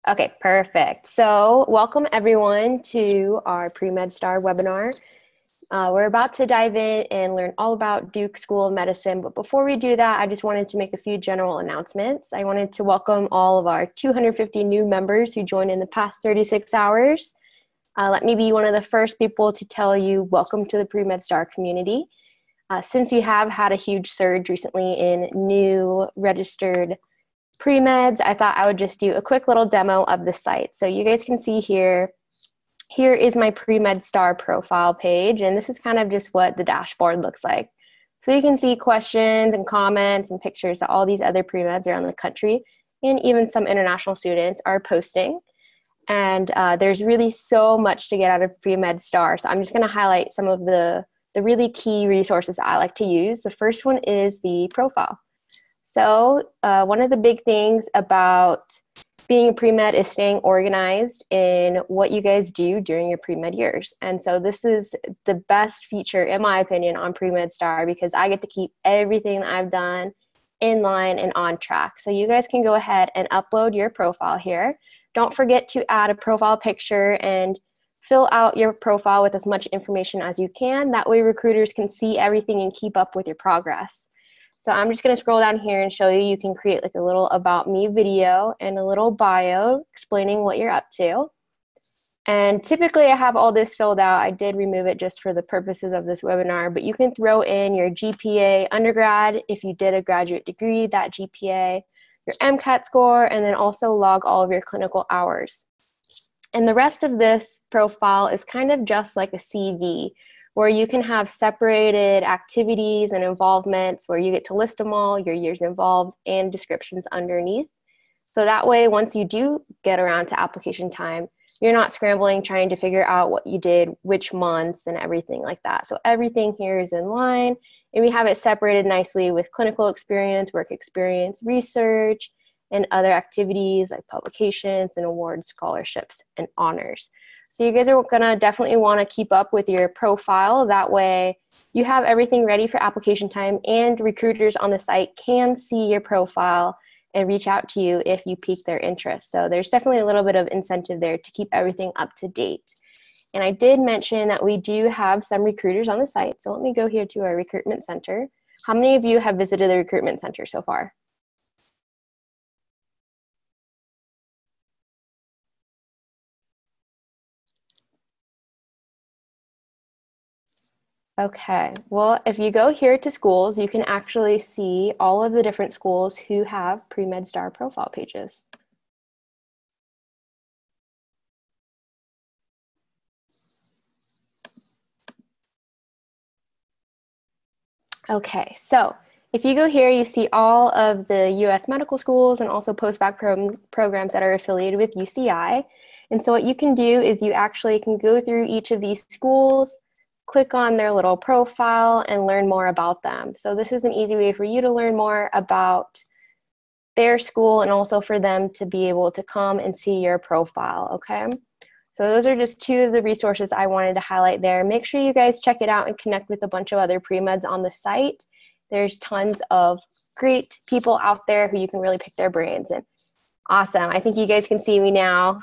Okay, perfect. So welcome everyone to our PreMed STAR webinar. We're about to dive in and learn all about Duke School of Medicine, but before we do that, I just wanted to make a few general announcements. I wanted to welcome all of our 250 new members who joined in the past 36 hours. Let me be one of the first people to tell you welcome to the PreMed STAR community. Since we have had a huge surge recently in new registered pre-meds, I thought I would just do a quick little demo of the site. So you guys can see here is my PreMed STAR profile page, and this is kind of just what the dashboard looks like. So you can see questions and comments and pictures that all these other pre-meds around the country and even some international students are posting. And there's really so much to get out of PreMed STAR. So I'm just gonna highlight some of the really key resources I like to use. The first one is the profile. So one of the big things about being a pre-med is staying organized in what you guys do during your pre-med years. And so this is the best feature, in my opinion, on PreMed STAR because I get to keep everything that I've done in line and on track. So you guys can go ahead and upload your profile here. Don't forget to add a profile picture and fill out your profile with as much information as you can. That way recruiters can see everything and keep up with your progress. So I'm just going to scroll down here and show you. You can create like a little about me video and a little bio explaining what you're up to. And typically I have all this filled out. I did remove it just for the purposes of this webinar, but you can throw in your GPA undergrad if you did a graduate degree, that GPA, your MCAT score, and then also log all of your clinical hours. And the rest of this profile is kind of just like a CV, where you can have separated activities and involvements where you get to list them all, your years involved, and descriptions underneath. So that way, once you do get around to application time, you're not scrambling trying to figure out what you did, which months, and everything like that. So everything here is in line, and we have it separated nicely with clinical experience, work experience, research, and other activities like publications and awards, scholarships, and honors. So you guys are gonna definitely wanna keep up with your profile. That way you have everything ready for application time and recruiters on the site can see your profile and reach out to you if you pique their interest. So there's definitely a little bit of incentive there to keep everything up to date. And I did mention that we do have some recruiters on the site. So let me go here to our recruitment center. How many of you have visited the recruitment center so far? Okay, well, if you go here to schools, you can actually see all of the different schools who have PreMed STAR profile pages. Okay, so if you go here, you see all of the US medical schools and also post-bac programs that are affiliated with UCI. And so what you can do is you actually can go through each of these schools, click on their little profile and learn more about them. So this is an easy way for you to learn more about their school and also for them to be able to come and see your profile, okay? So those are just two of the resources I wanted to highlight there. Make sure you guys check it out and connect with a bunch of other pre-meds on the site. There's tons of great people out there who you can really pick their brains. And awesome, I think you guys can see me now.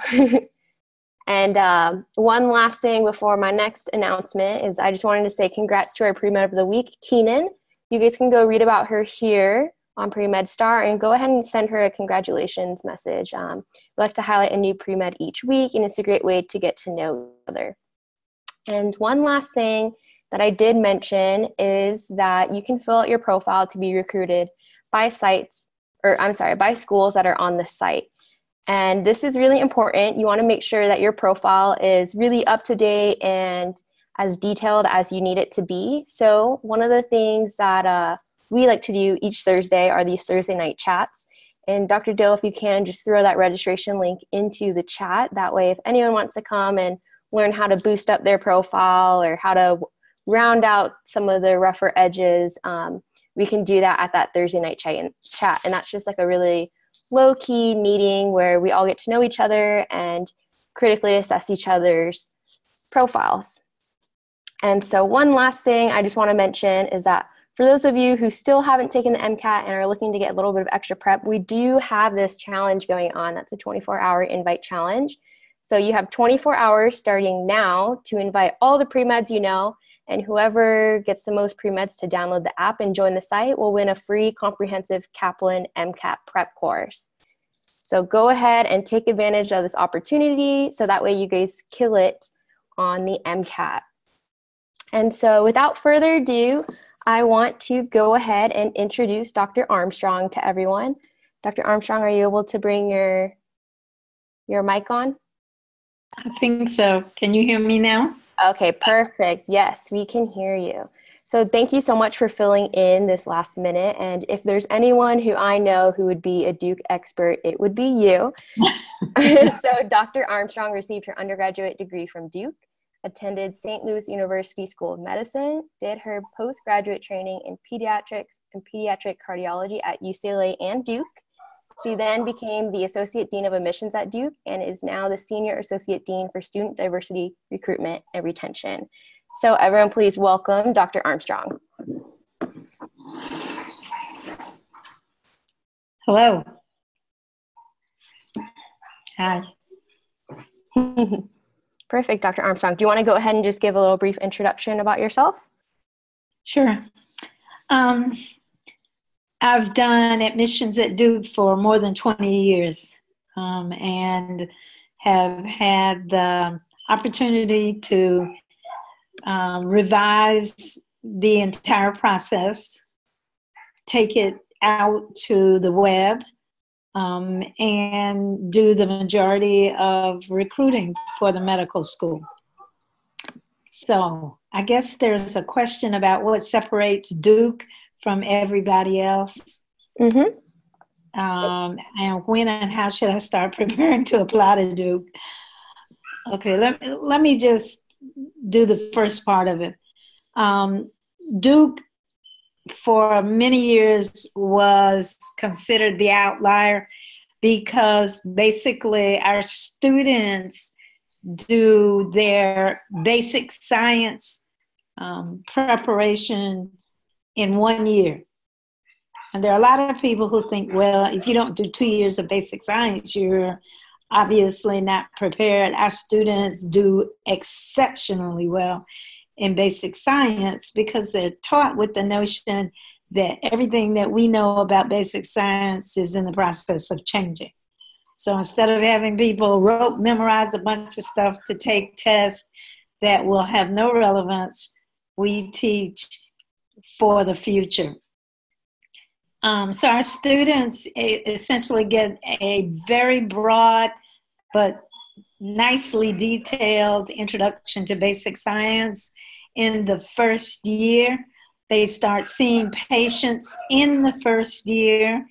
And one last thing before my next announcement is I just wanted to say congrats to our pre-med of the week, Keenan. You guys can go read about her here on PreMed STAR and go ahead and send her a congratulations message. We like to highlight a new pre-med each week, and it's a great way to get to know each other. And one last thing that I did mention is that you can fill out your profile to be recruited by by schools that are on the site. And this is really important. You want to make sure that your profile is really up to date and as detailed as you need it to be. So one of the things that we like to do each Thursday are these Thursday night chats. And Dr. Dill, if you can, just throw that registration link into the chat. That way, if anyone wants to come and learn how to boost up their profile or how to round out some of the rougher edges, we can do that at that Thursday night chat. And that's just like a really low-key meeting where we all get to know each other and critically assess each other's profiles. And so one last thing I just want to mention is that for those of you who still haven't taken the MCAT and are looking to get a little bit of extra prep, we do have this challenge going on. That's a 24-hour invite challenge. So you have 24 hours starting now to invite all the pre-meds you know, and whoever gets the most pre-meds to download the app and join the site will win a free comprehensive Kaplan MCAT prep course. So go ahead and take advantage of this opportunity so that way you guys kill it on the MCAT. And so without further ado, I want to go ahead and introduce Dr. Armstrong to everyone. Dr. Armstrong, are you able to bring your mic on? I think so. Can you hear me now? Okay, perfect. Yes, we can hear you. So thank you so much for filling in this last minute. And if there's anyone who I know who would be a Duke expert, it would be you. So Dr. Armstrong received her undergraduate degree from Duke, attended St. Louis University School of Medicine, did her postgraduate training in pediatrics and pediatric cardiology at UCLA and Duke. She then became the Associate Dean of Admissions at Duke and is now the Senior Associate Dean for Student Diversity, Recruitment, and Retention. So everyone please welcome Dr. Armstrong. Hello. Hi. Perfect, Dr. Armstrong. Do you want to go ahead and just give a little brief introduction about yourself? Sure. I've done admissions at Duke for more than 20 years and have had the opportunity to revise the entire process, take it out to the web, and do the majority of recruiting for the medical school. So I guess there's a question about what separates Duke from everybody else. Mm-hmm. And when and how should I start preparing to apply to Duke? Okay, let me just do the first part of it. Duke, for many years, was considered the outlier because basically our students do their basic science preparation in 1 year. And there are a lot of people who think, well, if you don't do 2 years of basic science, you're obviously not prepared. Our students do exceptionally well in basic science because they're taught with the notion that everything that we know about basic science is in the process of changing. So instead of having people memorize a bunch of stuff to take tests that will have no relevance, we teach for the future. So our students essentially get a very broad but nicely detailed introduction to basic science in the first year. They start seeing patients in the first year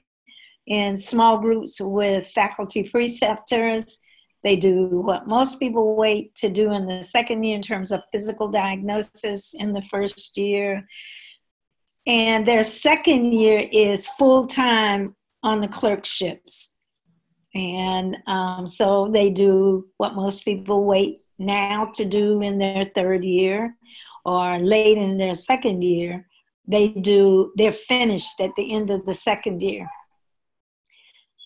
in small groups with faculty preceptors. They do what most people wait to do in the second year in terms of physical diagnosis in the first year. And their second year is full-time on the clerkships. And so they do what most people wait now to do in their third year or late in their second year. They're finished at the end of the second year.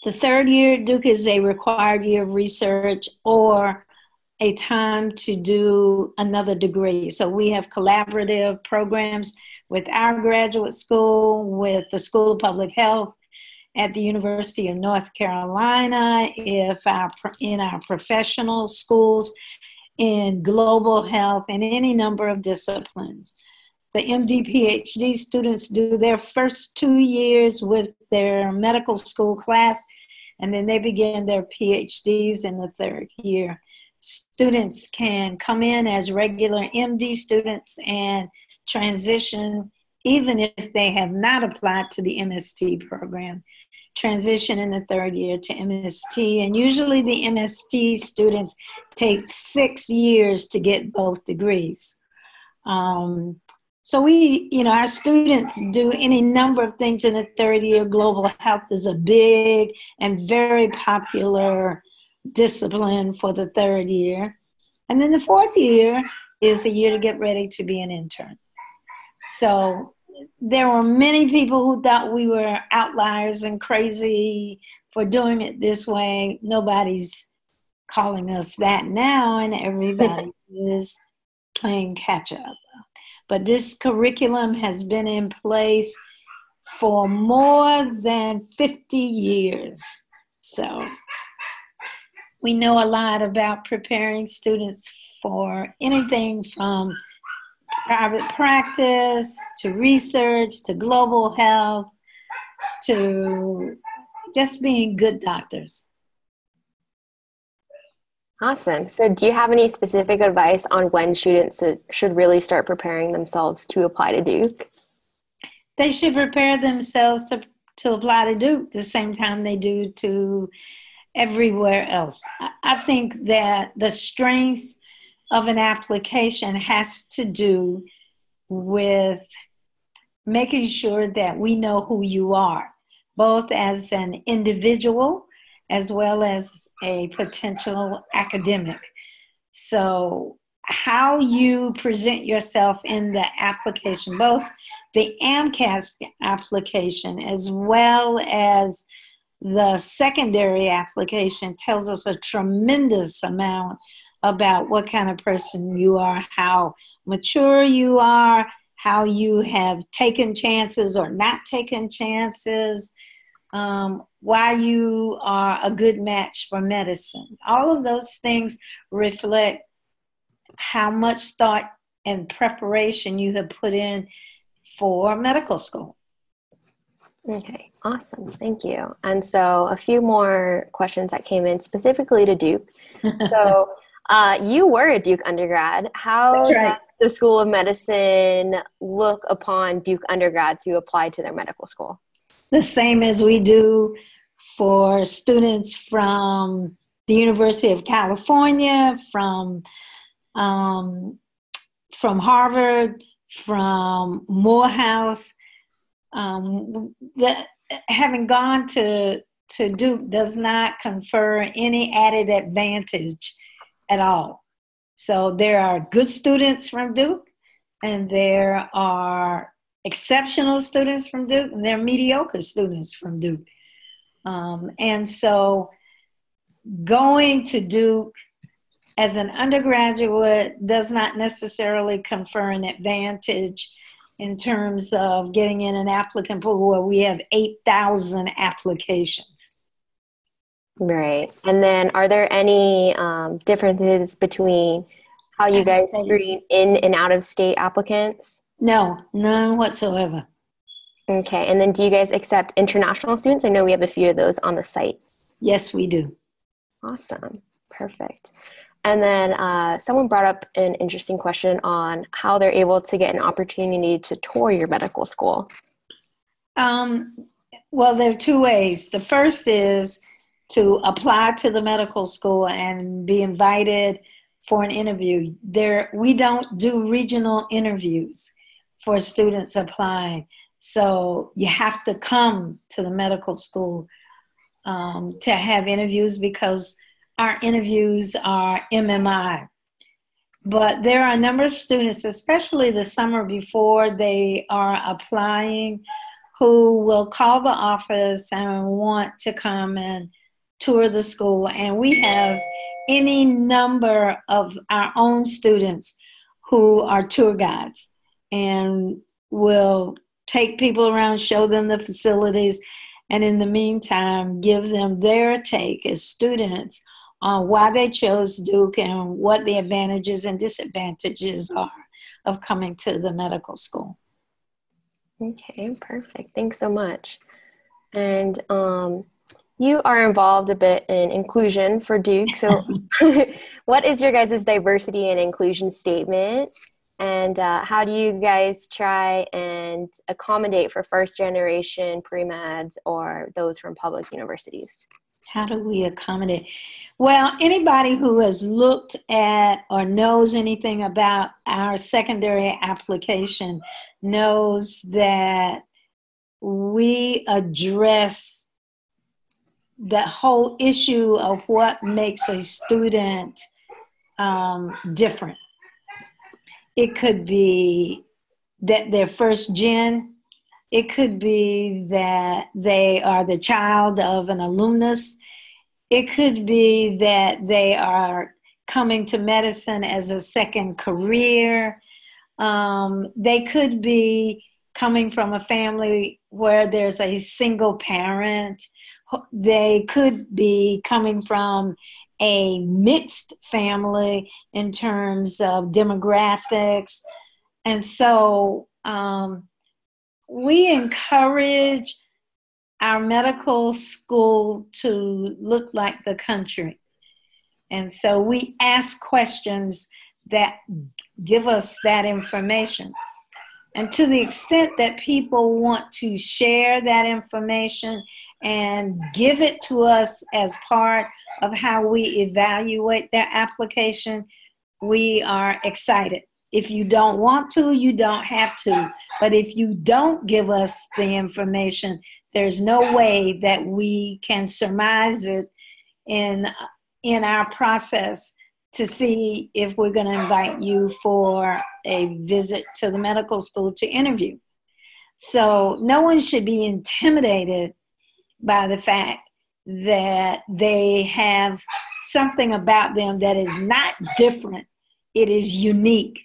The third year, Duke is a required year of research or a time to do another degree. So we have collaborative programs with our graduate school, with the School of Public Health at the University of North Carolina, in our professional schools, in global health, and any number of disciplines. The MD, PhD students do their first 2 years with their medical school class, and then they begin their PhDs in the third year. Students can come in as regular MD students and transition, even if they have not applied to the MST program, transition in the third year to MST. And usually the MST students take 6 years to get both degrees. So our students do any number of things in the third year. Global health is a big and very popular discipline for the third year. And then the fourth year is a year to get ready to be an intern. So there were many people who thought we were outliers and crazy for doing it this way. Nobody's calling us that now, and everybody is playing catch up. But this curriculum has been in place for more than 50 years. So we know a lot about preparing students for anything from private practice to research to global health to just being good doctors. Awesome. So do you have any specific advice on when students should really start preparing themselves to apply to Duke? They should prepare themselves to apply to Duke the same time they do to everywhere else. I think that the strength of an application has to do with making sure that we know who you are, both as an individual as well as a potential academic. So how you present yourself in the application, both the MCAT application as well as the secondary application, tells us a tremendous amount about what kind of person you are, how mature you are, how you have taken chances or not taken chances, why you are a good match for medicine. All of those things reflect how much thought and preparation you have put in for medical school. Okay, awesome. Thank you. And so a few more questions that came in specifically to Duke. So you were a Duke undergrad. How does the School of Medicine look upon Duke undergrads who apply to their medical school? The same as we do for students from the University of California, from Harvard, from Morehouse. Having gone to Duke does not confer any added advantage at all. So there are good students from Duke, and there are exceptional students from Duke, and there are mediocre students from Duke. And so going to Duke as an undergraduate does not necessarily confer an advantage in terms of getting in an applicant pool where we have 8,000 applications. Right. And then are there any differences between how you guys screen in and out of state applicants? No, none whatsoever. Okay. And then do you guys accept international students? I know we have a few of those on the site. Yes, we do. Awesome. Perfect. And then someone brought up an interesting question on how they're able to get an opportunity to tour your medical school. Well, there are two ways. The first is to apply to the medical school and be invited for an interview. We don't do regional interviews for students applying. So you have to come to the medical school to have interviews, because our interviews are MMI. But there are a number of students, especially the summer before they are applying, who will call the office and want to come and tour the school. And we have any number of our own students who are tour guides and will take people around, show them the facilities, and in the meantime, give them their take as students on why they chose Duke and what the advantages and disadvantages are of coming to the medical school. Okay, perfect. Thanks so much. And you are involved a bit in inclusion for Duke. So what is your guys' diversity and inclusion statement? And how do you guys try and accommodate for first-generation pre-meds or those from public universities? How do we accommodate? Well, anybody who has looked at or knows anything about our secondary application knows that we address the whole issue of what makes a student different. It could be that they're first gen, It could be that they are the child of an alumnus. It could be that they are coming to medicine as a second career. They could be coming from a family where there's a single parent. They could be coming from a mixed family in terms of demographics. And so we encourage our medical school to look like the country. And so we ask questions that give us that information. And to the extent that people want to share that information and give it to us as part of how we evaluate their application, we are excited. If you don't want to, you don't have to. But if you don't give us the information, there's no way that we can surmise it in our process to see if we're going to invite you for a visit to the medical school to interview. So no one should be intimidated by the fact that they have something about them that is not different. It is unique.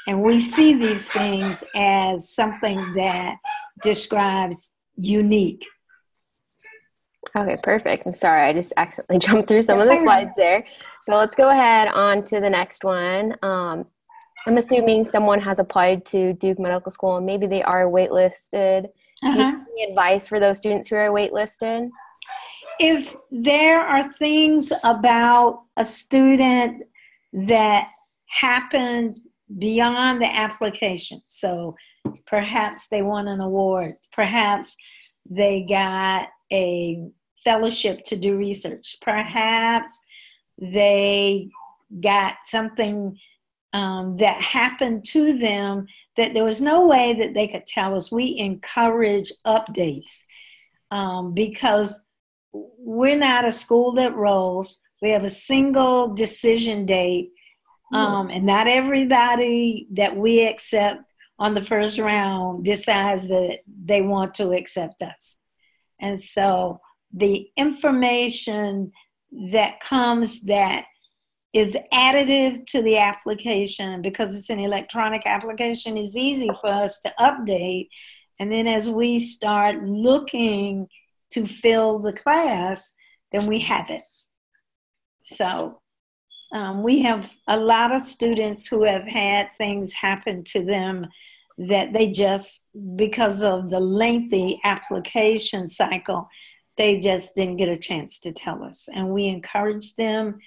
And we see these things as something that describes unique. Okay, perfect. I'm sorry, I just accidentally jumped through some of the slides there. So let's go ahead on to the next one. I'm assuming someone has applied to Duke Medical School and maybe they are waitlisted. Do you have any advice for those students who are waitlisted? If there are things about a student that happened beyond the application, so perhaps they won an award, perhaps they got a fellowship to do research, perhaps they got something that happened to them that there was no way that they could tell us. We encourage updates because we're not a school that rolls. We have a single decision date, and not everybody that we accept on the first round decides that they want to accept us. And so the information that comes that is additive to the application, because it's an electronic application, is easy for us to update. And then as we start looking to fill the class, then we have it. So we have a lot of students who have had things happen to them that they just, because of the lengthy application cycle, they just didn't get a chance to tell us. And we encourage them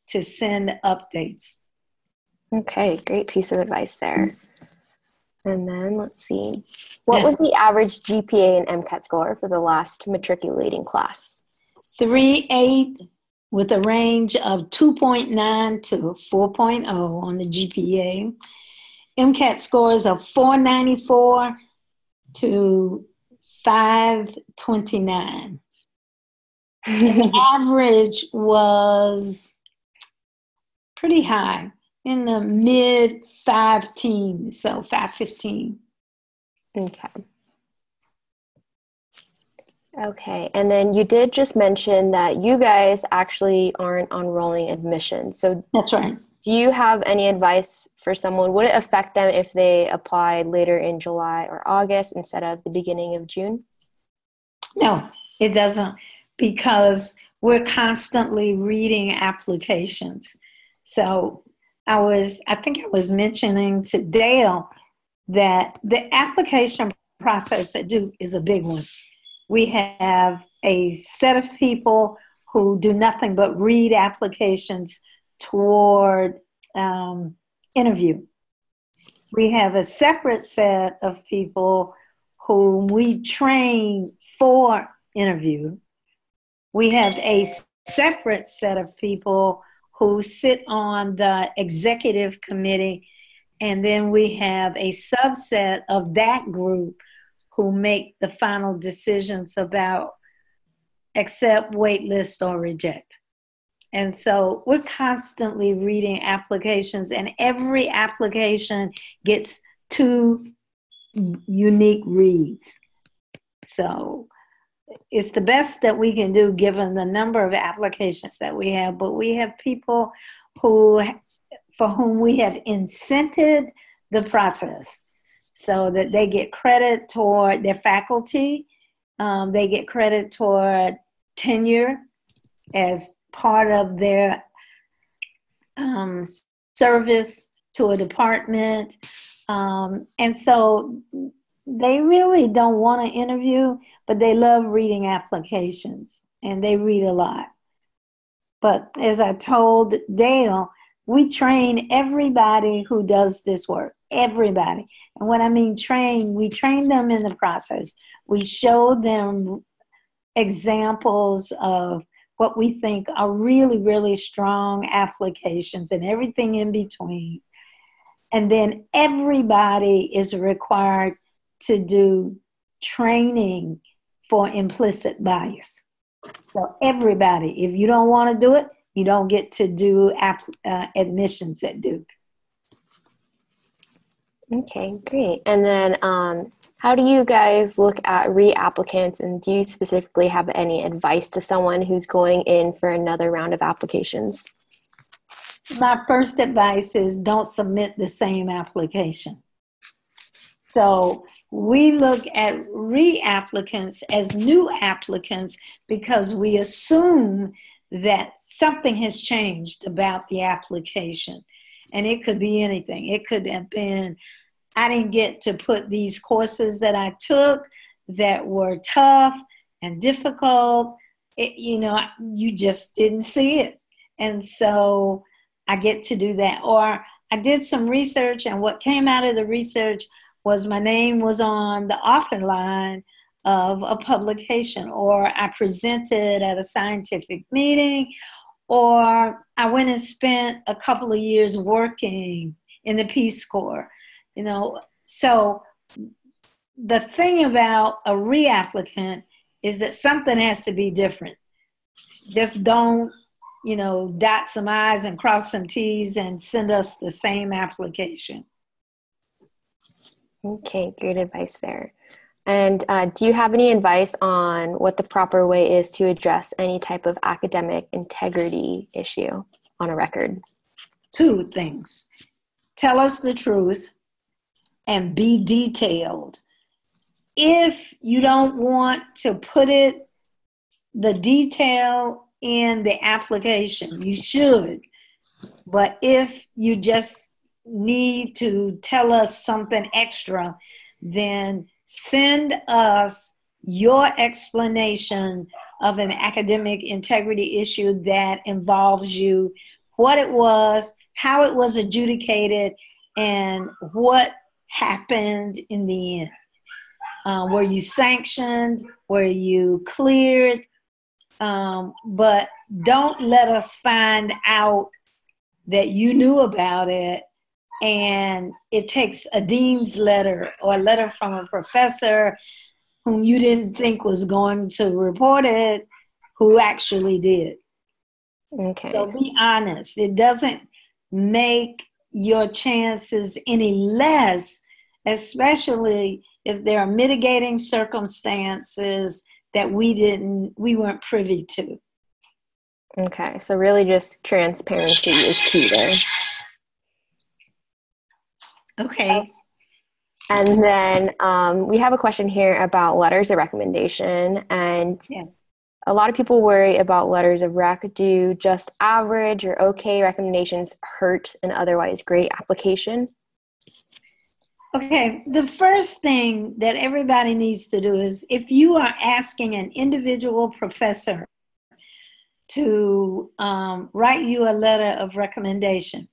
to send updates. Okay, great piece of advice there. And then let's see. What was the average GPA and MCAT score for the last matriculating class? 3.8 with a range of 2.9 to 4.0 on the GPA. MCAT scores of 494 to 529. And the average was pretty high, in the mid 5 teens, so 515. Okay. Okay, and then you did just mention that you guys actually aren't on rolling admission. So that's right. Do you have any advice for someone? Would it affect them if they applied later in July or August instead of the beginning of June? No, it doesn't, because we're constantly reading applications. So I think I was mentioning to Dale that the application process at Duke is a big one. We have a set of people who do nothing but read applications toward interview. We have a separate set of people whom we train for interview. We have a separate set of people who sit on the executive committee, and then we have a subset of that group who make the final decisions about accept, waitlist, or reject. And so we're constantly reading applications, and every application gets 2 unique reads. So it's the best that we can do given the number of applications that we have, but we have people for whom we have incented the process so that they get credit toward their faculty, they get credit toward tenure as part of their service to a department. And so they really don't want to interview, but they love reading applications and they read a lot. But as I told Dale, we train everybody who does this work, everybody. And when I mean train, we train them in the process. We show them examples of what we think are really, really strong applications and everything in between. And then everybody is required to do training for implicit bias. So everybody, if you don't want to do it, you don't get to do admissions at Duke. Okay, great. And then how do you guys look at reapplicants, and do you specifically have any advice to someone who's going in for another round of applications? My first advice is don't submit the same application. So we look at reapplicants as new applicants because we assume that something has changed about the application. And it could be anything. It could have been, I didn't get to put these courses that I took that were tough and difficult. You just didn't see it. And so I get to do that. Or I did some research, and what came out of the research was my name was on the offer line of a publication, or I presented at a scientific meeting, or I went and spent a couple of years working in the Peace Corps. So the thing about a reapplicant is that something has to be different. Just don't, dot some I's and cross some T's and send us the same application. Okay, great advice there. And do you have any advice on what the proper way is to address any type of academic integrity issue on a record? 2 things. Tell us the truth and be detailed. If you don't want to put the detail in the application, you should. But if you just need to tell us something extra, then send us your explanation of an academic integrity issue that involves you, what it was, how it was adjudicated, and what happened in the end. Were you sanctioned? Were you cleared? But don't let us find out that you knew about it and it takes a dean's letter or a letter from a professor whom you didn't think was going to report it, who actually did. Okay. So be honest. It doesn't make your chances any less, especially if there are mitigating circumstances that we weren't privy to. Okay, so really just transparency is key there. Okay. And then we have a question here about letters of recommendation. And yes. A lot of people worry about letters of rec. Do just average or okay recommendations hurt an otherwise great application? Okay, the first thing that everybody needs to do is, if you are asking an individual professor to write you a letter of recommendation,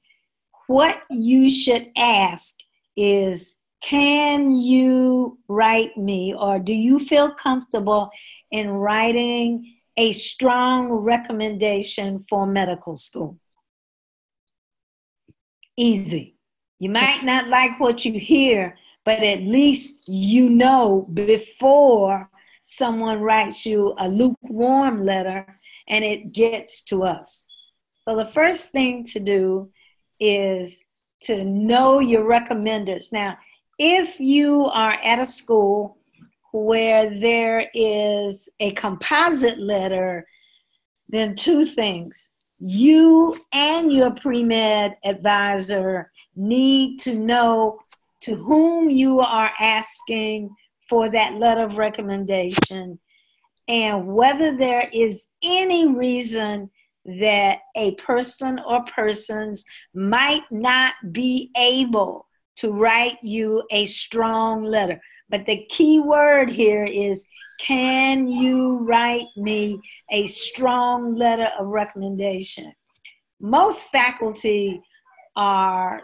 what you should ask is, can you write me, or do you feel comfortable in writing a strong recommendation for medical school? Easy. You might not like what you hear, but at least you know before someone writes you a lukewarm letter and it gets to us. So the first thing to do is to know your recommenders. Now, if you are at a school where there is a composite letter, then two things. You and your pre-med advisor need to know to whom you are asking for that letter of recommendation, and whether there is any reason that a person or persons might not be able to write you a strong letter. But the key word here is, can you write me a strong letter of recommendation? Most faculty are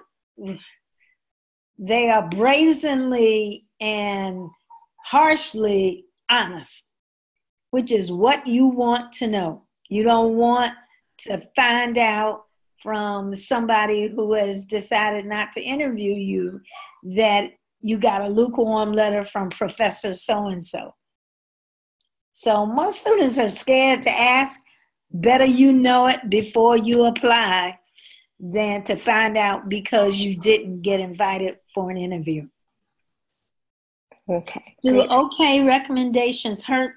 brazenly and harshly honest, which is what you want to know. You don't want to find out from somebody who has decided not to interview you that you got a lukewarm letter from Professor so-and-so. So most students are scared to ask. Better you know it before you apply than to find out because you didn't get invited for an interview. Okay. Do okay recommendations hurt?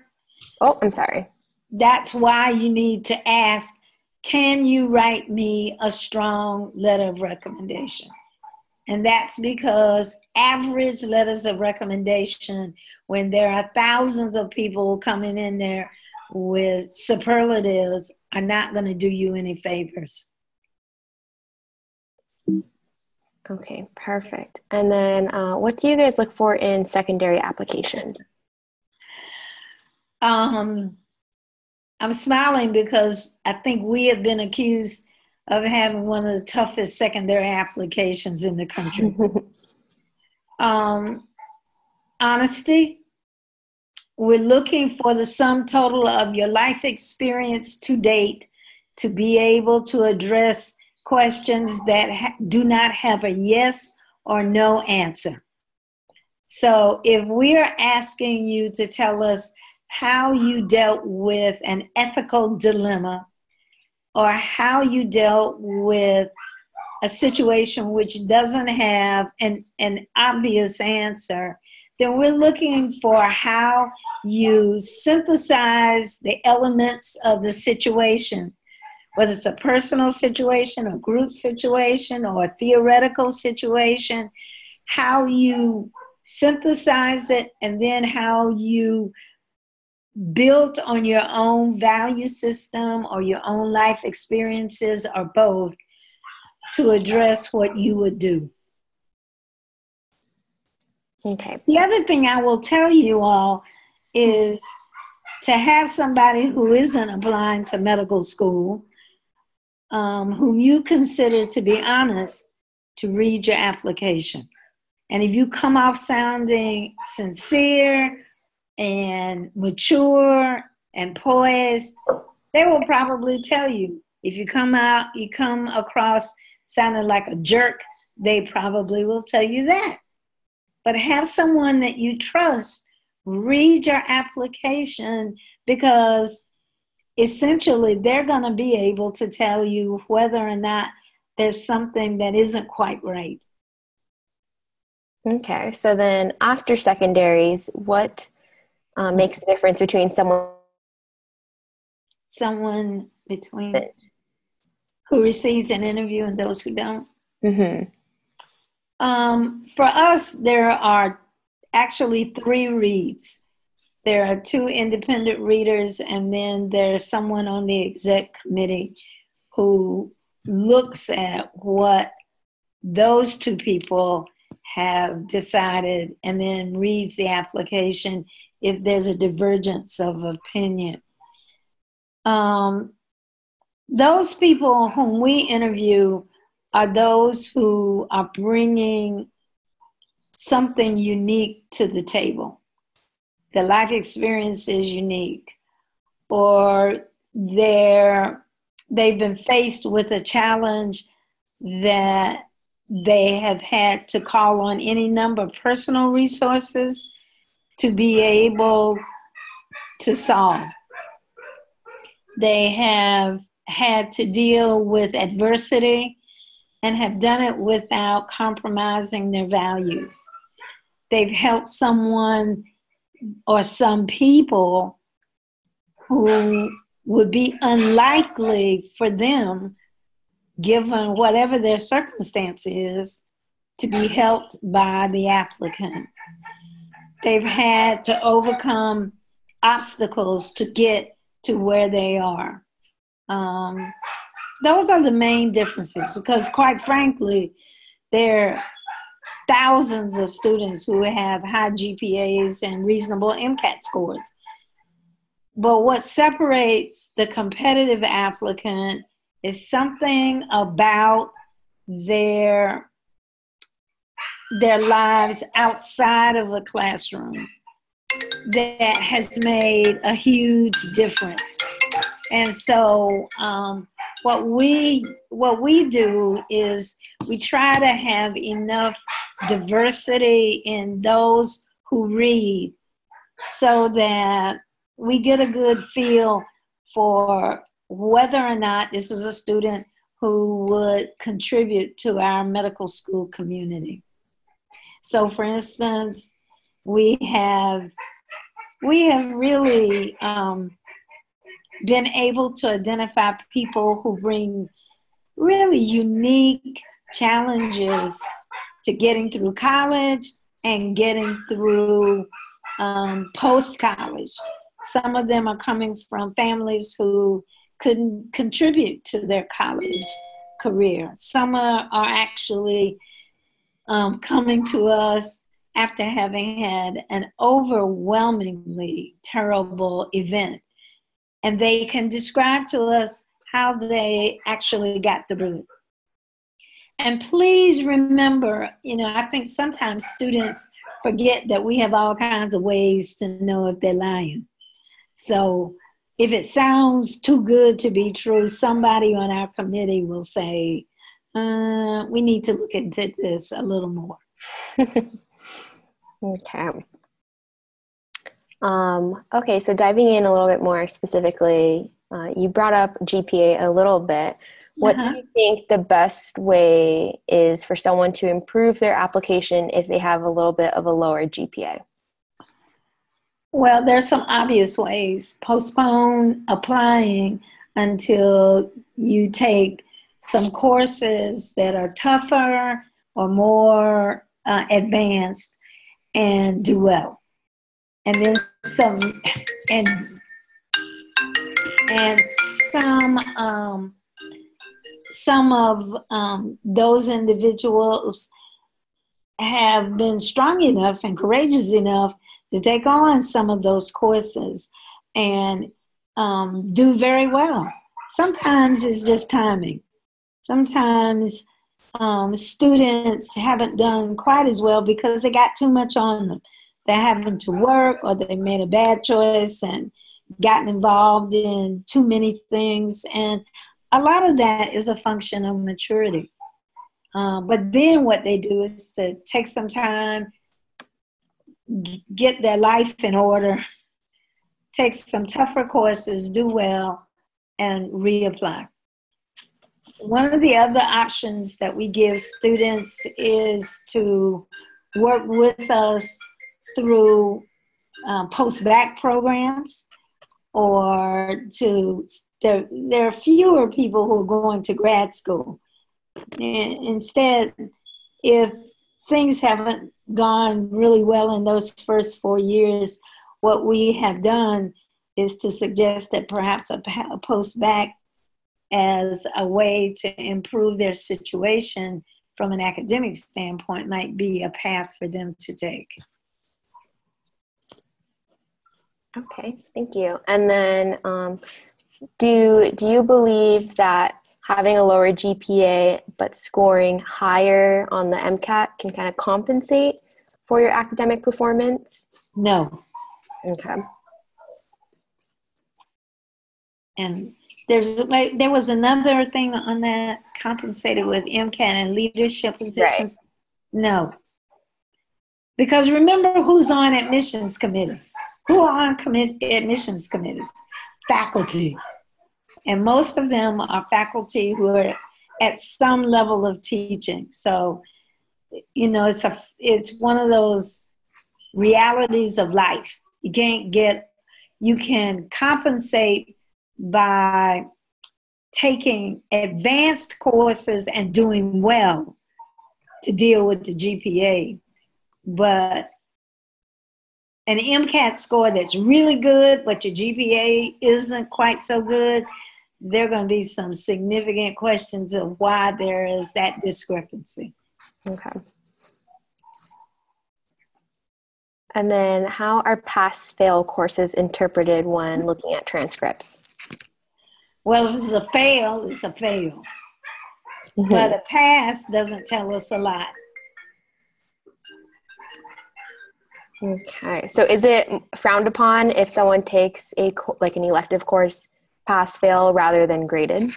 Oh, I'm sorry. That's why you need to ask, can you write me a strong letter of recommendation? And that's because average letters of recommendation, when there are thousands of people coming in there with superlatives, are not going to do you any favors. Okay, perfect. And then what do you guys look for in secondary applications? I'm smiling because I think we have been accused of having one of the toughest secondary applications in the country. Honesty. We're looking for the sum total of your life experience to date to be able to address questions that do not have a yes or no answer. So if we are asking you to tell us how you dealt with an ethical dilemma, or how you dealt with a situation which doesn't have an obvious answer, then we're looking for how you synthesize the elements of the situation, whether it's a personal situation, a group situation, or a theoretical situation, how you synthesize it, and then how you built on your own value system or your own life experiences, or both, to address what you would do. Okay. The other thing I will tell you all is to have somebody who isn't applying to medical school, whom you consider to be honest, to read your application. And if you come off sounding sincere and mature and poised, they will probably tell you. If you come across sounding like a jerk, they probably will tell you that. But have someone that you trust read your application, because essentially they're going to be able to tell you whether or not there's something that isn't quite right. Okay, so then after secondaries, what makes the difference between someone between who receives an interview and those who don't? Mm-hmm. For us, there are actually 3 reads. There are 2 independent readers, and then there's someone on the exec committee who looks at what those 2 people have decided and then reads the application if there's a divergence of opinion. Those people whom we interview are those who are bringing something unique to the table. Their life experience is unique, or they've been faced with a challenge that they have had to call on any number of personal resources to be able to solve. They have had to deal with adversity and have done it without compromising their values. they've helped someone or some people who would be unlikely for them, given whatever their circumstance is, to be helped by the applicant. They've had to overcome obstacles to get to where they are. Those are the main differences, because quite frankly, there are thousands of students who have high GPAs and reasonable MCAT scores. But what separates the competitive applicant is something about their lives outside of the classroom that has made a huge difference. And so what we do is we try to have enough diversity in those who read so that we get a good feel for whether or not this is a student who would contribute to our medical school community. So for instance, we have really been able to identify people who bring really unique challenges to getting through college and getting through post-college. Some of them are coming from families who couldn't contribute to their college career. Some are actually coming to us after having had an overwhelmingly terrible event. And they can describe to us how they actually got through it. And please remember, I think sometimes students forget that we have all kinds of ways to know if they're lying. So if it sounds too good to be true, somebody on our committee will say, we need to look into this a little more. Okay. Okay, so diving in a little bit more specifically, you brought up GPA a little bit. What do you think the best way is for someone to improve their application if they have a little bit of a lower GPA? Well, there's some obvious ways. Postpone applying until you take some courses that are tougher or more advanced and do well. And then some of those individuals have been strong enough and courageous enough to take on some of those courses and do very well. Sometimes it's just timing. Sometimes students haven't done quite as well because they got too much on them. They're having to work, or they made a bad choice and gotten involved in too many things. And a lot of that is a function of maturity. But then what they do is to take some time, get their life in order, take some tougher courses, do well, and reapply. One of the other options that we give students is to work with us through post-bac programs, or there are fewer people who are going to grad school. And instead, if things haven't gone really well in those first 4 years, what we have done is to suggest that perhaps a post-bac as a way to improve their situation from an academic standpoint might be a path for them to take. Okay, thank you. And then do you believe that having a lower GPA but scoring higher on the MCAT can kind of compensate for your academic performance? No. Okay. And there was another thing on that, compensated with MCAT and leadership positions. Right. No. Because remember who's on admissions committees. Who are on admissions committees? Faculty. And most of them are faculty who are at some level of teaching. So, it's one of those realities of life. You can compensate by taking advanced courses and doing well to deal with the GPA. But an MCAT score that's really good, but your GPA isn't quite so good, there are going to be some significant questions of why there is that discrepancy. Okay. And then how are pass-fail courses interpreted when looking at transcripts? Well, if it's a fail, it's a fail. Mm-hmm. But a pass doesn't tell us a lot. Okay. So is it frowned upon if someone takes like an elective course pass-fail rather than graded?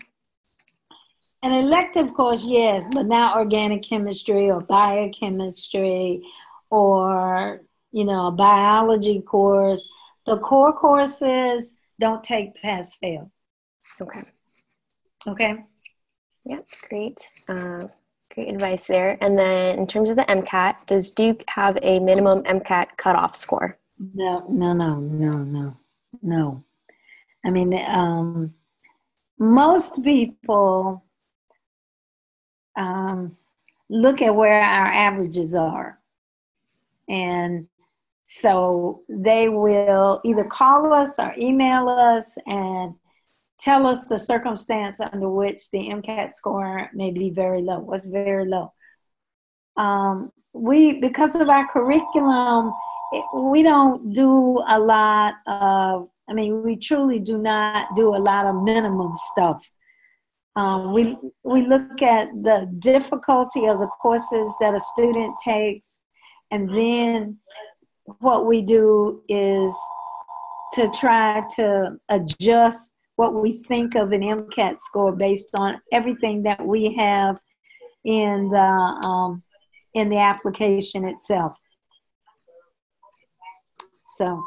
An elective course, yes, but not organic chemistry or biochemistry or, a biology course. The core courses don't take pass-fail. Okay. Okay. Yeah, great. Great advice there. And then in terms of the MCAT, does Duke have a minimum MCAT cutoff score? No. I mean, most people look at where our averages are. And so they will either call us or email us and tell us the circumstance under which the MCAT score may be very low. What's very low? Because of our curriculum, we don't do a lot of, we truly do not do a lot of minimum stuff. We look at the difficulty of the courses that a student takes, and then what we do is to try to adjust what we think of an MCAT score based on everything that we have in the application itself. So.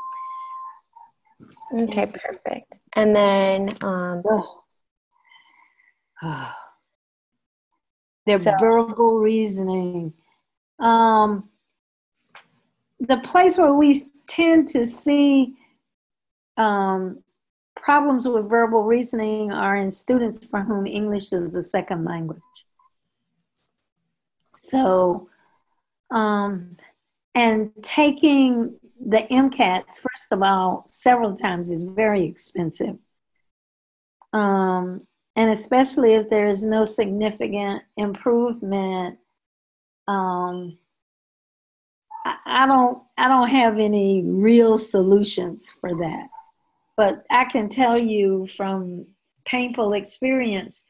Okay, perfect. And then verbal reasoning. The place where we tend to see problems with verbal reasoning are in students for whom English is a second language. So, and taking the MCATs, first of all, several times is very expensive. And especially if there is no significant improvement, I don't have any real solutions for that. But I can tell you from painful experience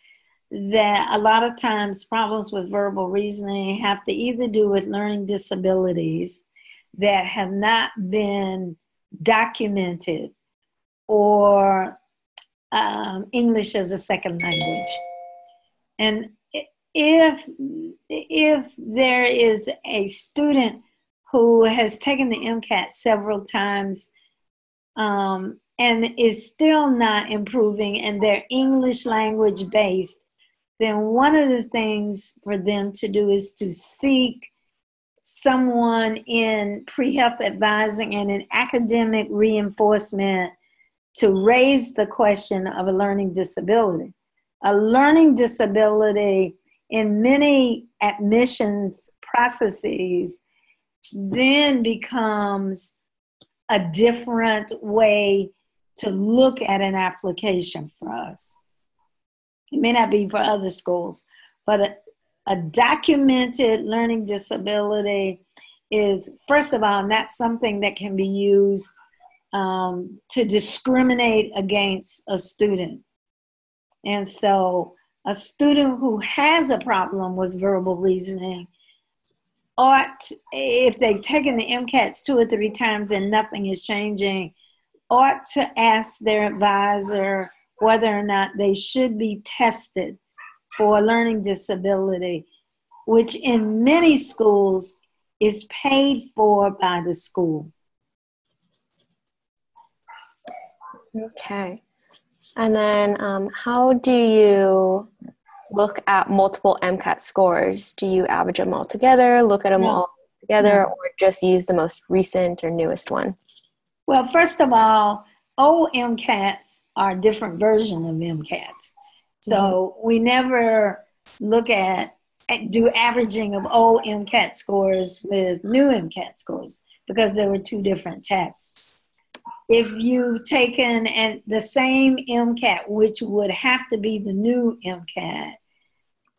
that a lot of times problems with verbal reasoning have to either do with learning disabilities that have not been documented or English as a second language. And if there is a student who has taken the MCAT several times and is still not improving and they're English language based, then one of the things for them to do is to seek someone in pre-health advising and in academic reinforcement to raise the question of a learning disability. A learning disability in many admissions processes then becomes a different way to look at an application for us. It may not be for other schools, but a documented learning disability is, first of all, not something that can be used to discriminate against a student. And so a student who has a problem with verbal reasoning ought, if they've taken the MCATs 2 or 3 times and nothing is changing, ought to ask their advisor whether or not they should be tested for a learning disability, which in many schools is paid for by the school. Okay. And then how do you look at multiple MCAT scores? Do you average them all together, look at them all together, No. or just use the most recent or newest one? Well, first of all, old MCATs are a different version of MCATs. So we never look at do averaging of old MCAT scores with new MCAT scores because there were two different tests. If you've taken the same MCAT, which would have to be the new MCAT,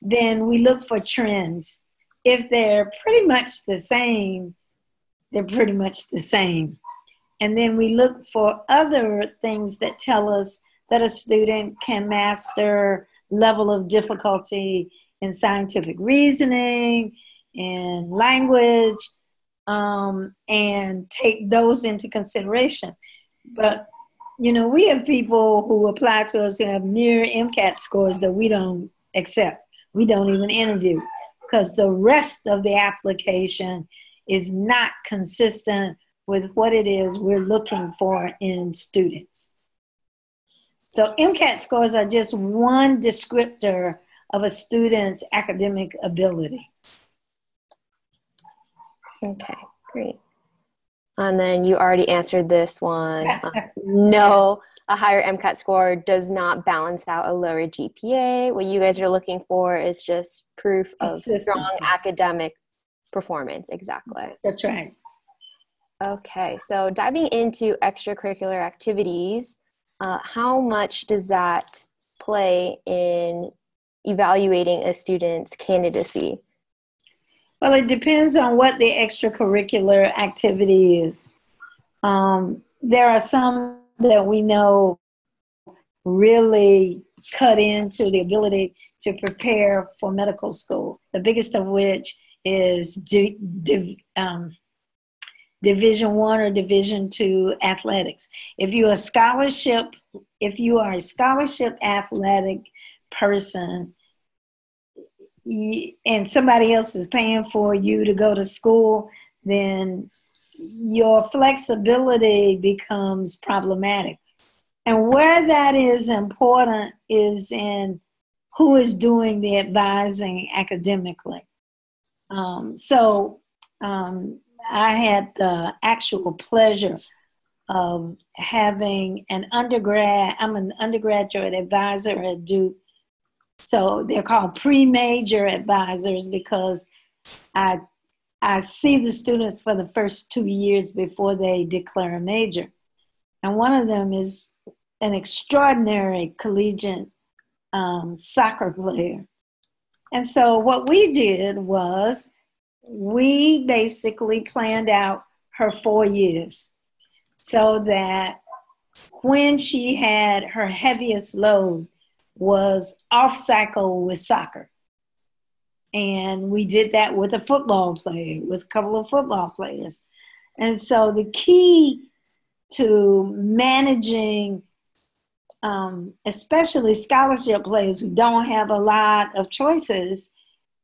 then we look for trends. If they're pretty much the same, they're pretty much the same. And then we look for other things that tell us that a student can master level of difficulty in scientific reasoning and language, and take those into consideration. But, you know, we have people who apply to us who have near MCAT scores that we don't accept. We don't even interview because the rest of the application is not consistent with what it is we're looking for in students. So MCAT scores are just one descriptor of a student's academic ability. Okay, great. And then you already answered this one. No, a higher MCAT score does not balance out a lower GPA. What you guys are looking for is just proof of strong academic performance. Exactly. That's right. Okay, so diving into extracurricular activities, how much does that play in evaluating a student's candidacy? Well, it depends on what the extracurricular activity is. There are some that we know really cut into the ability to prepare for medical school, the biggest of which is Division I or Division II athletics. If you are a scholarship athletic person, and somebody else is paying for you to go to school, then your flexibility becomes problematic. And where that is important is in who is doing the advising academically. I had the actual pleasure of having I'm an undergraduate advisor at Duke. So they're called pre-major advisors because I see the students for the first 2 years before they declare a major. And one of them is an extraordinary collegiate soccer player. And so what we did was we basically planned out her 4 years so that when she had her heaviest load was off cycle with soccer. And we did that with a football player, with a couple of football players. And so the key to managing, especially scholarship players who don't have a lot of choices,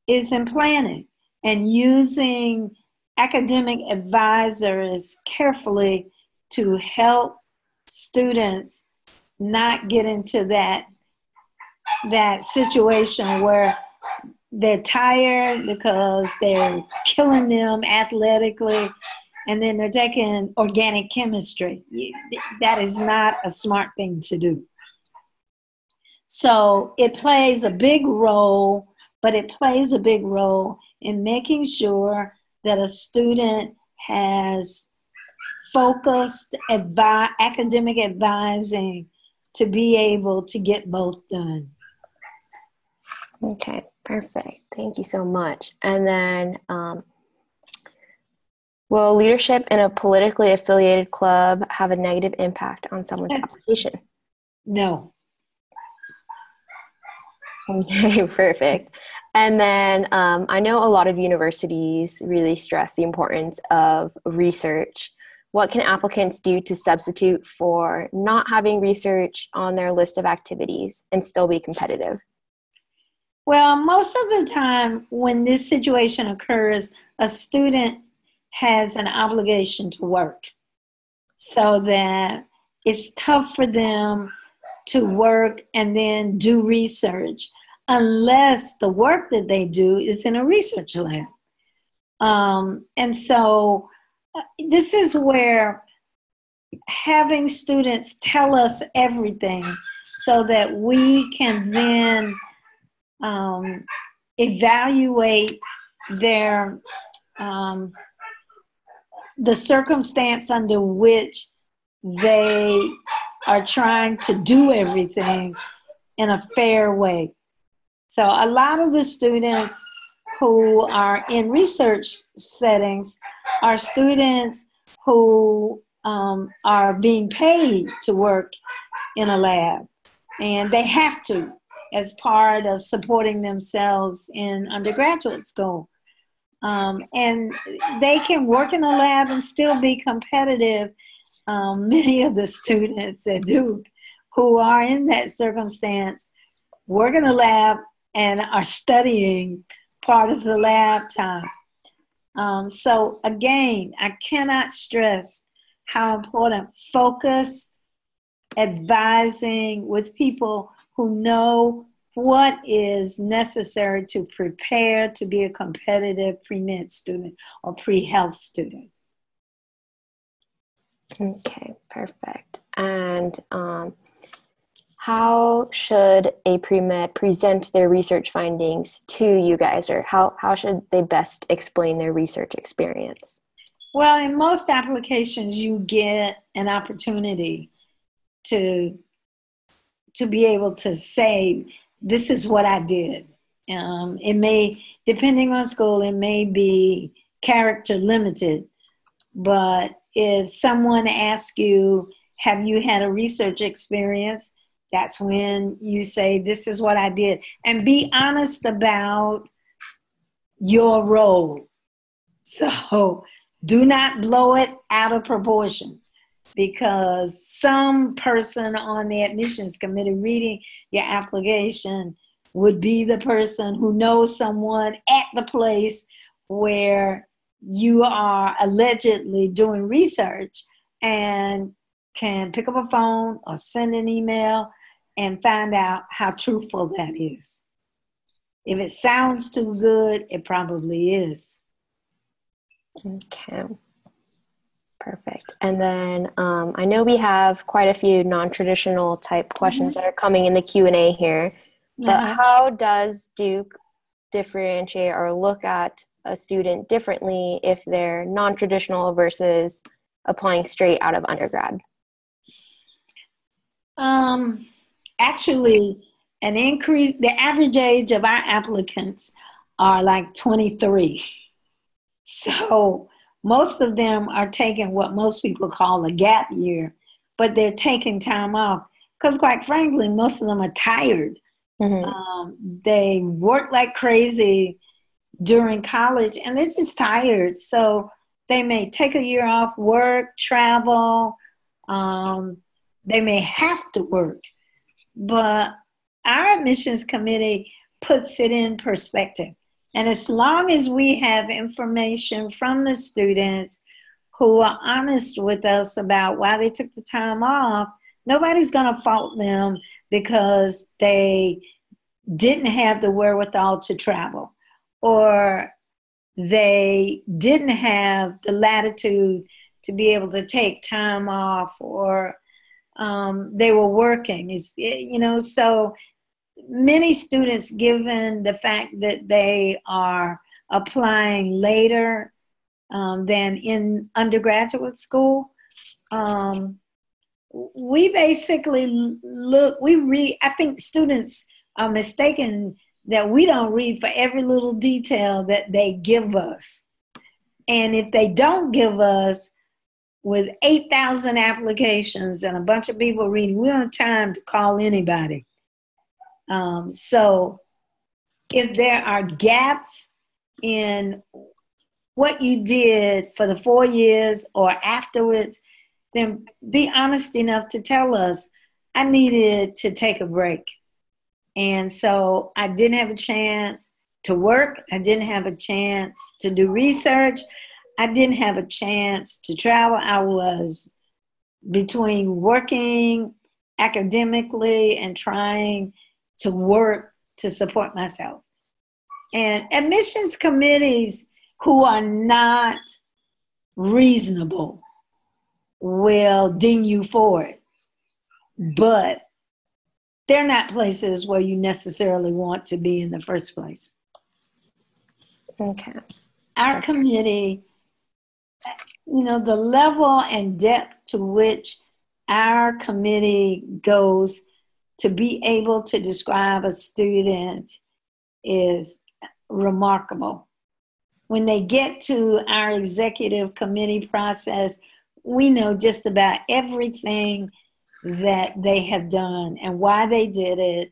is in planning and using academic advisors carefully to help students not get into that situation where they're tired because they're killing them athletically, and then they're taking organic chemistry. That is not a smart thing to do. So it plays a big role, but it plays a big role in making sure that a student has focused academic advising to be able to get both done. Okay, perfect. Thank you so much. And then, will leadership in a politically affiliated club have a negative impact on someone's application? No. Okay, perfect. And then I know a lot of universities really stress the importance of research. What can applicants do to substitute for not having research on their list of activities and still be competitive? Well, most of the time when this situation occurs, a student has an obligation to work, so that it's tough for them to work and then do research unless the work that they do is in a research lab. And so this is where having students tell us everything so that we can then evaluate their the circumstance under which they are trying to do everything in a fair way. So a lot of the students who are in research settings are students who are being paid to work in a lab, and they have to as part of supporting themselves in undergraduate school. And they can work in a lab and still be competitive. Many of the students at Duke who are in that circumstance work in a lab and are studying part of the lab time. So again, I cannot stress how important focused advising with people who know what is necessary to prepare to be a competitive pre-med student or pre-health student. Okay, perfect. And how should a pre-med present their research findings to you guys, or how should they best explain their research experience? Well, in most applications, you get an opportunity to be able to say, this is what I did. It may, depending on school, it may be character limited, but if someone asks you, have you had a research experience? That's when you say, this is what I did. And be honest about your role. So do not blow it out of proportion, because some person on the admissions committee reading your application would be the person who knows someone at the place where you are allegedly doing research and can pick up a phone or send an email and find out how truthful that is. If it sounds too good, it probably is. Okay. Perfect. And then I know we have quite a few non-traditional type questions that are coming in the Q&A here, but how does Duke differentiate or look at a student differently if they're non-traditional versus applying straight out of undergrad? Actually, an increase, the average age of our applicants are like 23. So most of them are taking what most people call a gap year, but they're taking time off because, quite frankly, most of them are tired. They work like crazy during college and they're just tired. So they may take a year off work, travel. They may have to work. But our admissions committee puts it in perspective. And as long as we have information from the students who are honest with us about why they took the time off, nobody's going to fault them because they didn't have the wherewithal to travel, or they didn't have the latitude to be able to take time off, or they were working. So many students, given the fact that they are applying later than in undergraduate school, we basically I think students are mistaken that we don't read for every little detail that they give us. And if they don't give us, with 8,000 applications and a bunch of people reading, we don't have time to call anybody. So if there are gaps in what you did for the 4 years or afterwards, then be honest enough to tell us, I needed to take a break. And so I didn't have a chance to work. I didn't have a chance to do research. I didn't have a chance to travel. I was between working academically and trying to work to support myself. And admissions committees who are not reasonable will ding you for it. But they're not places where you necessarily want to be in the first place. Okay. Our committee, you know, the level and depth to which our committee goes to be able to describe a student is remarkable. When they get to our executive committee process, we know just about everything that they have done and why they did it.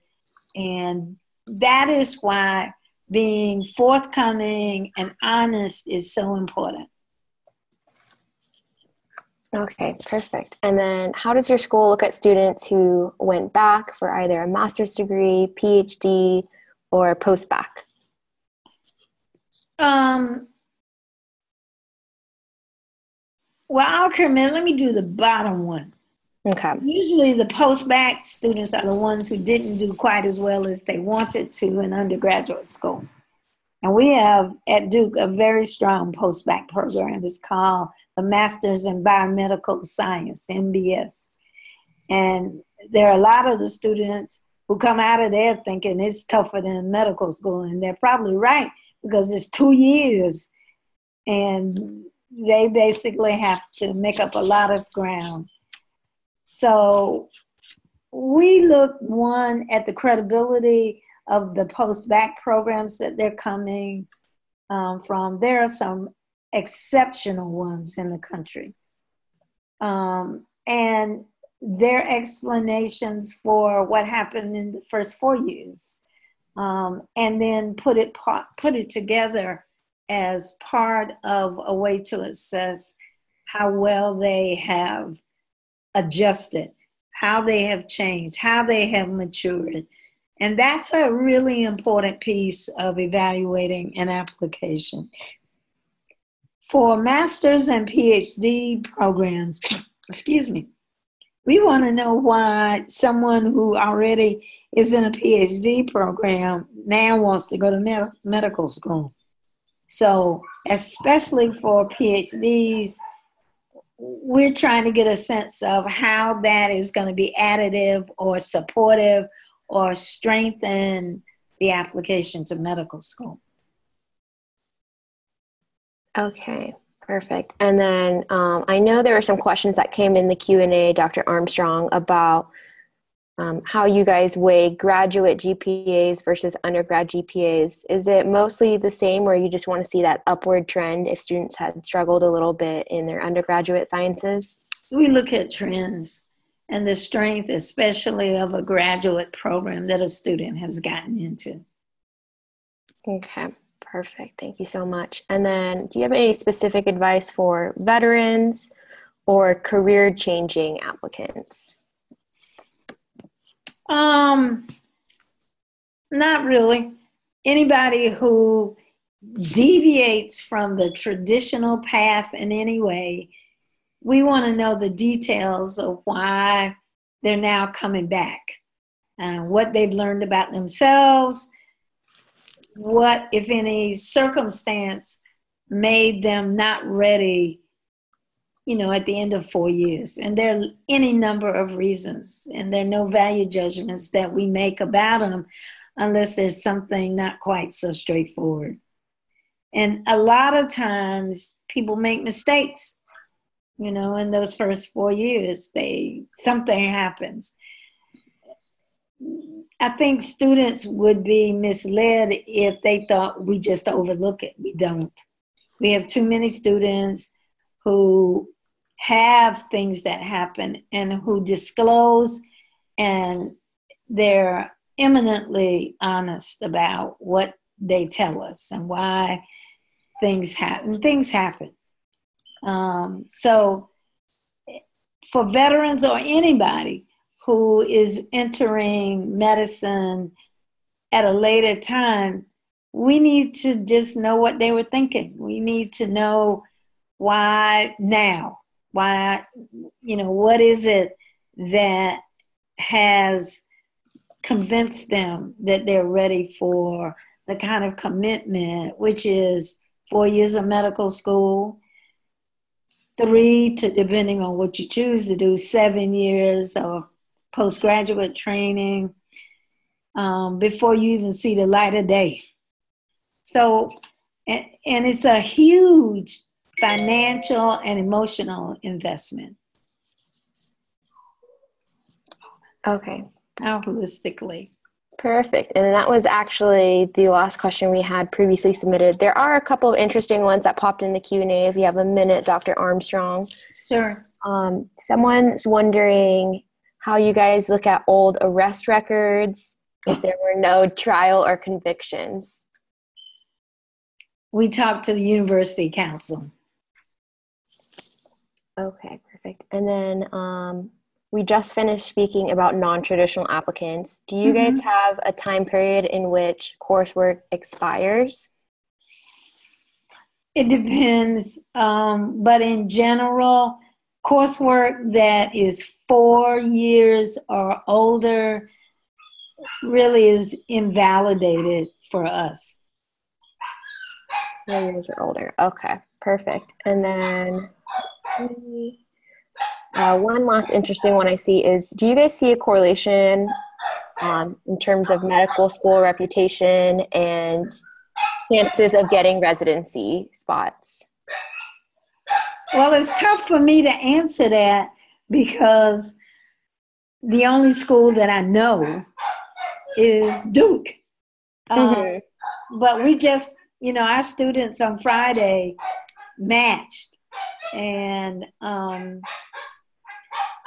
And that is why being forthcoming and honest is so important. Okay, perfect. And then how does your school look at students who went back for either a master's degree, PhD, or post-bac? Well, I'll commit, let me do the bottom one. Okay. Usually the post-bac students are the ones who didn't do quite as well as they wanted to in undergraduate school. And we have at Duke a very strong post-bac program. It's called the Masters in Biomedical Science, MBS. And there are a lot of the students who come out of there thinking it's tougher than medical school. And they're probably right, because it's 2 years. And they basically have to make up a lot of ground. So we look, one, at the credibility of the post-bac programs that they're coming from. There are some exceptional ones in the country. And their explanations for what happened in the first 4 years, and then put it together as part of a way to assess how well they have adjusted, how they have changed, how they have matured. And that's a really important piece of evaluating an application. For master's and PhD programs, excuse me, we want to know why someone who already is in a PhD program now wants to go to medical school. So especially for PhDs, we're trying to get a sense of how that is going to be additive or supportive or strengthen the application to medical school. Okay, perfect. And then I know there were some questions that came in the Q&A, Dr. Armstrong, about how you guys weigh graduate GPAs versus undergrad GPAs. Is it mostly the same, where you just want to see that upward trend if students had struggled a little bit in their undergraduate sciences? We look at trends and the strength, especially of a graduate program that a student has gotten into. Okay, perfect. Thank you so much. And then do you have any specific advice for veterans or career-changing applicants? Not really. Anybody who deviates from the traditional path in any way, we want to know the details of why they're now coming back, and what they've learned about themselves, what, if any, circumstance made them not ready, you know, at the end of 4 years. And there are any number of reasons, and there are no value judgments that we make about them unless there's something not quite so straightforward. And a lot of times people make mistakes, you know, in those first 4 years, something happens. I think students would be misled if they thought we just overlook it. We don't. We have too many students who have things that happen and who disclose, and they're eminently honest about what they tell us and why things happen. Things happen. So for veterans or anybody who is entering medicine at a later time, we need to just know what they were thinking. We need to know why now. Why, you know, what is it that has convinced them that they're ready for the kind of commitment, which is 4 years of medical school, 3 to, depending on what you choose to do, 7 years of postgraduate training before you even see the light of day. So, and it's a huge financial and emotional investment. Okay. Holistically. Perfect. And that was actually the last question we had previously submitted. There are a couple of interesting ones that popped in the Q&A if you have a minute, Dr. Armstrong. Sure. Someone's wondering how you guys look at old arrest records if there were no trial or convictions. We talked to the university council. Okay, perfect. And then we just finished speaking about non-traditional applicants. Do you guys have a time period in which coursework expires? It depends, but in general, coursework that is 4 years or older really is invalidated for us. 4 years or older. Okay, perfect. And then one last interesting one I see is, do you guys see a correlation in terms of medical school reputation and chances of getting residency spots? Well, it's tough for me to answer that because the only school that I know is Duke. But we just, our students on Friday matched. And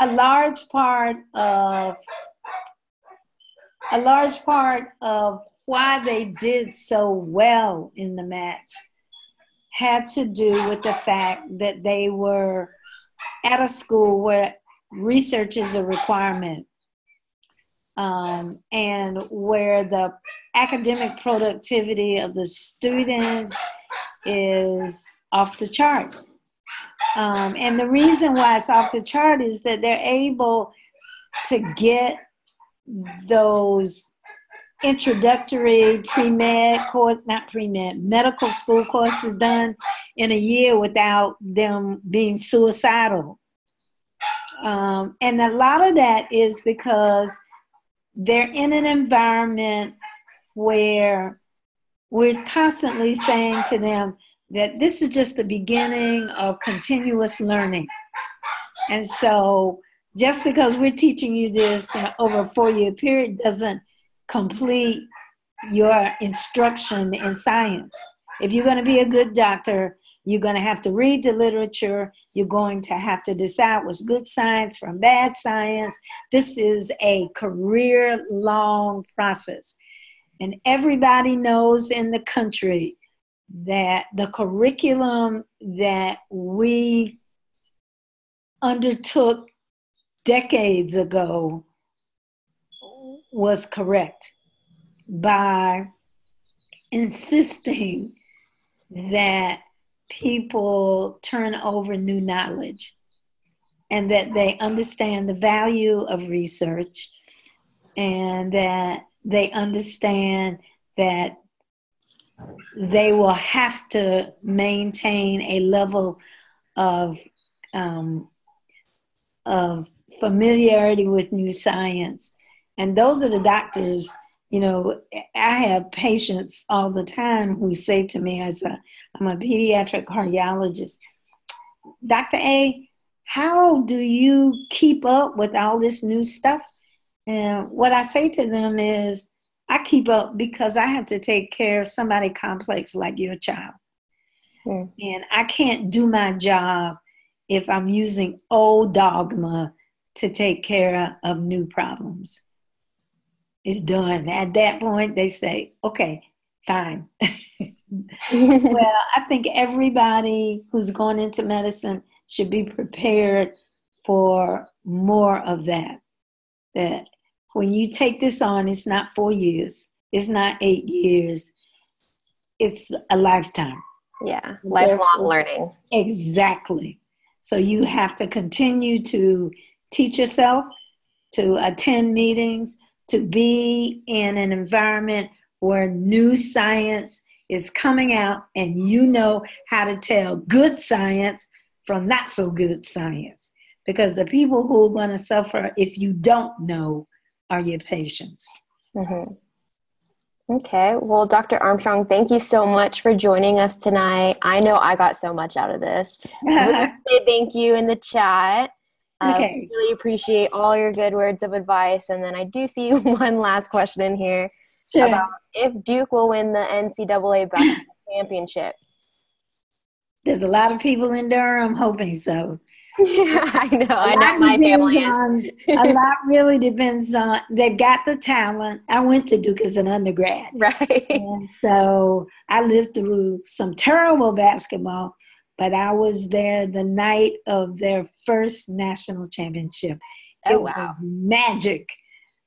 a large part of why they did so well in the match had to do with the fact that they were at a school where research is a requirement, and where the academic productivity of the students is off the chart. And the reason why it's off the chart is that they're able to get those introductory pre-med course, not pre-med, medical school courses done in a year without them being suicidal. And a lot of that is because they're in an environment where we're constantly saying to them that this is just the beginning of continuous learning. And so just because we're teaching you this over a 4-year period doesn't complete your instruction in science. If you're going to be a good doctor, you're going to have to read the literature. You're going to have to decide what's good science from bad science. This is a career-long process. And everybody knows in the country that the curriculum that we undertook decades ago was correct by insisting that people turn over new knowledge and that they understand the value of research and that they understand that they will have to maintain a level of familiarity with new science. And those are the doctors, I have patients all the time who say to me, I'm a pediatric cardiologist, Dr. A, how do you keep up with all this new stuff? And what I say to them is, I keep up because I have to take care of somebody complex like your child. And I can't do my job if I'm using old dogma to take care of new problems. It's done. At that point, they say, okay, fine. Well, I think everybody who's going into medicine should be prepared for more of that. That when you take this on, it's not 4 years. It's not 8 years. It's a lifetime. Yeah, lifelong learning. Exactly. So you have to continue to teach yourself, to attend meetings, to be in an environment where new science is coming out, and you know how to tell good science from not so good science. Because the people who are going to suffer if you don't know are your patients. Mm-hmm. Okay. Well, Dr. Armstrong, thank you so much for joining us tonight. I know I got so much out of this. Say thank you in the chat. Okay. Really appreciate all your good words of advice. And then I do see one last question in here about if Duke will win the NCAA basketball championship. There's a lot of people in Durham hoping so. Yeah, I know my family is. A lot really depends on, they've got the talent. I went to Duke as an undergrad. Right. And so I lived through some terrible basketball, but I was there the night of their first national championship. Oh, it wow. was magic.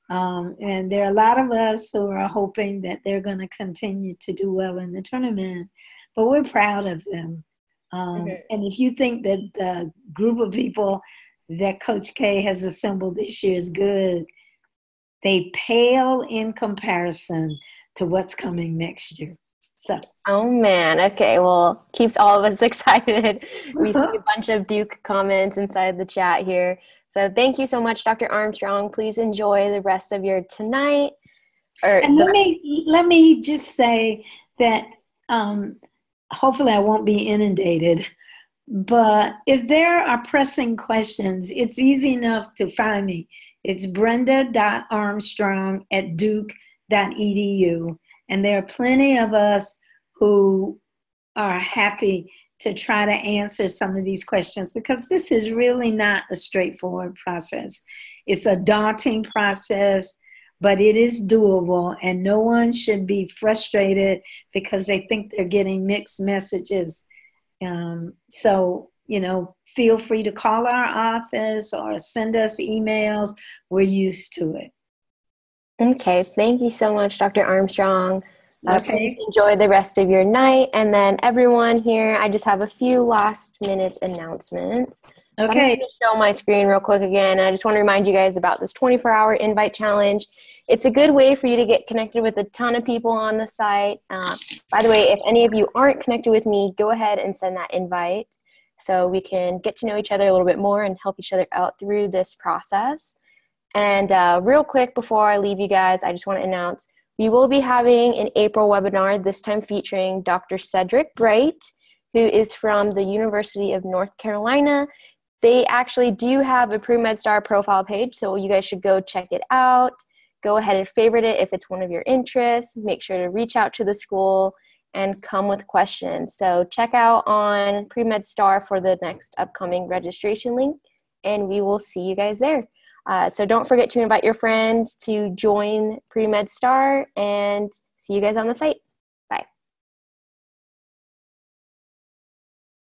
And there are a lot of us who are hoping that they're going to continue to do well in the tournament, but we're proud of them. And if you think that the group of people that Coach K has assembled this year is good, they pale in comparison to what's coming next year. So. Oh man, okay, well, keeps all of us excited. We see a bunch of Duke comments inside the chat here. So thank you so much, Dr. Armstrong. Please enjoy the rest of your tonight. And let me just say that hopefully I won't be inundated, but if there are pressing questions, it's easy enough to find me. It's brenda.armstrong@duke.edu. And there are plenty of us who are happy to try to answer some of these questions, because this is really not a straightforward process. It's a daunting process, but it is doable, and no one should be frustrated because they think they're getting mixed messages. So, feel free to call our office or send us emails. We're used to it. Okay, thank you so much, Dr. Armstrong. Okay. Please enjoy the rest of your night. And then everyone here, I just have a few last minute announcements. Okay. So I'm going to show my screen real quick again. I just want to remind you guys about this 24-hour invite challenge. It's a good way for you to get connected with a ton of people on the site. By the way, if any of you aren't connected with me, go ahead and send that invite so we can get to know each other a little bit more and help each other out through this process. And real quick before I leave you guys, I just want to announce we will be having an April webinar, this time featuring Dr. Cedric Bright, who is from the University of North Carolina. They actually do have a PreMed STAR profile page, so you guys should go check it out. Go ahead and favorite it if it's one of your interests. Make sure to reach out to the school and come with questions. So check out on PreMed STAR for the next upcoming registration link, and we will see you guys there. So don't forget to invite your friends to join PreMed STAR, and see you guys on the site.